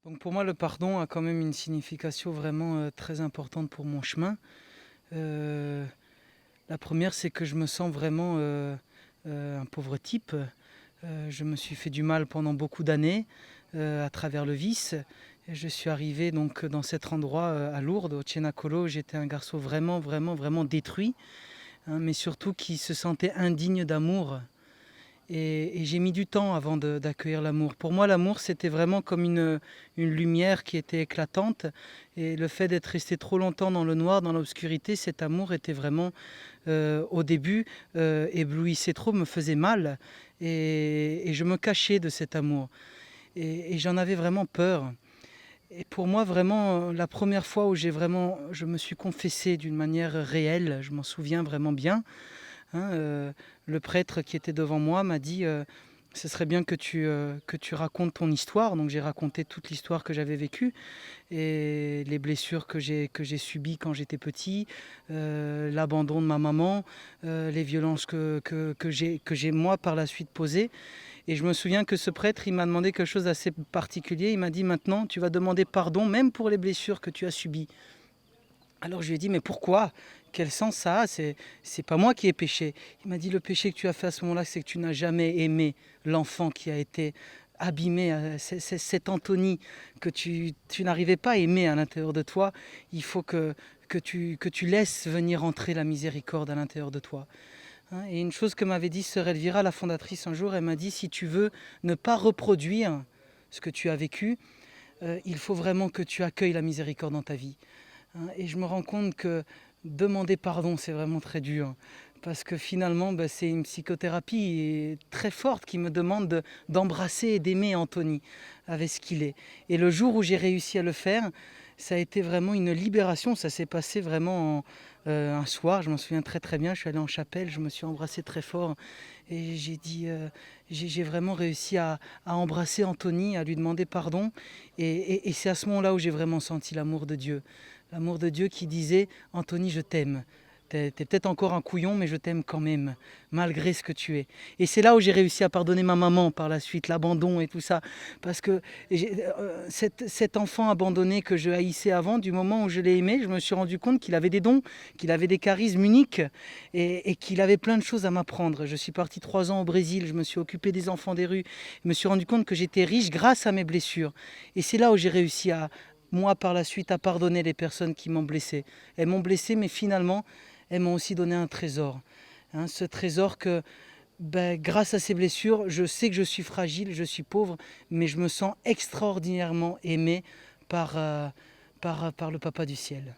Donc pour moi, le pardon a quand même une signification vraiment très importante pour mon chemin. Euh, la première, c'est que je me sens vraiment un pauvre type. Je me suis fait du mal pendant beaucoup d'années à travers le vice. Et je suis arrivé donc dans cet endroit à Lourdes, au Cenacolo. J'étais un garçon vraiment, vraiment, vraiment détruit, hein, mais surtout qui se sentait indigne d'amour. Et j'ai mis du temps avant d'accueillir l'amour. Pour moi, l'amour, c'était vraiment comme une lumière qui était éclatante. Et le fait d'être resté trop longtemps dans le noir, dans l'obscurité, cet amour était vraiment, au début, éblouissait trop, me faisait mal. Et je me cachais de cet amour. Et j'en avais vraiment peur. Et pour moi, vraiment, la première fois où je me suis confessé d'une manière réelle, je m'en souviens vraiment bien, hein, le prêtre qui était devant moi m'a dit ce serait bien que tu racontes ton histoire. Donc j'ai raconté toute l'histoire que j'avais vécue et les blessures que j'ai subies quand j'étais petit, l'abandon de ma maman, les violences que j'ai moi par la suite posées. Et je me souviens que ce prêtre, il m'a demandé quelque chose d'assez particulier. Il m'a dit maintenant, tu vas demander pardon même pour les blessures que tu as subies. Alors je lui ai dit, mais pourquoi? Quel sens ça a? C'est pas moi qui ai péché. Il m'a dit, le péché que tu as fait à ce moment-là, c'est que tu n'as jamais aimé l'enfant qui a été abîmé. C'est cet Anthony que tu n'arrivais pas à aimer à l'intérieur de toi. Il faut que tu laisses venir entrer la miséricorde à l'intérieur de toi. Hein. Et une chose que m'avait dit sœur Elvira, la fondatrice, un jour, elle m'a dit, si tu veux ne pas reproduire ce que tu as vécu, il faut vraiment que tu accueilles la miséricorde dans ta vie. Hein. Et je me rends compte que demander pardon, c'est vraiment très dur. Parce que finalement, c'est une psychothérapie très forte qui me demande d'embrasser et d'aimer Anthony avec ce qu'il est. Et le jour où j'ai réussi à le faire, ça a été vraiment une libération. Ça s'est passé vraiment un soir, je m'en souviens très très bien. Je suis allé en chapelle, je me suis embrassé très fort. Et j'ai dit, j'ai vraiment réussi à embrasser Anthony, à lui demander pardon. Et c'est à ce moment-là où j'ai vraiment senti l'amour de Dieu. L'amour de Dieu qui disait, Anthony, je t'aime. T'es peut-être encore un couillon, mais je t'aime quand même, malgré ce que tu es. Et c'est là où j'ai réussi à pardonner ma maman par la suite, l'abandon et tout ça. Parce que cet enfant abandonné que je haïssais avant, du moment où je l'ai aimé, je me suis rendu compte qu'il avait des dons, qu'il avait des charismes uniques et qu'il avait plein de choses à m'apprendre. Je suis parti 3 ans au Brésil, je me suis occupé des enfants des rues. Je me suis rendu compte que j'étais riche grâce à mes blessures. Et c'est là où j'ai réussi moi, par la suite, à pardonner les personnes qui m'ont blessé. Elles m'ont blessé, mais finalement, elles m'ont aussi donné un trésor. Hein, ce trésor que, grâce à ces blessures, je sais que je suis fragile, je suis pauvre, mais je me sens extraordinairement aimé par le Papa du ciel.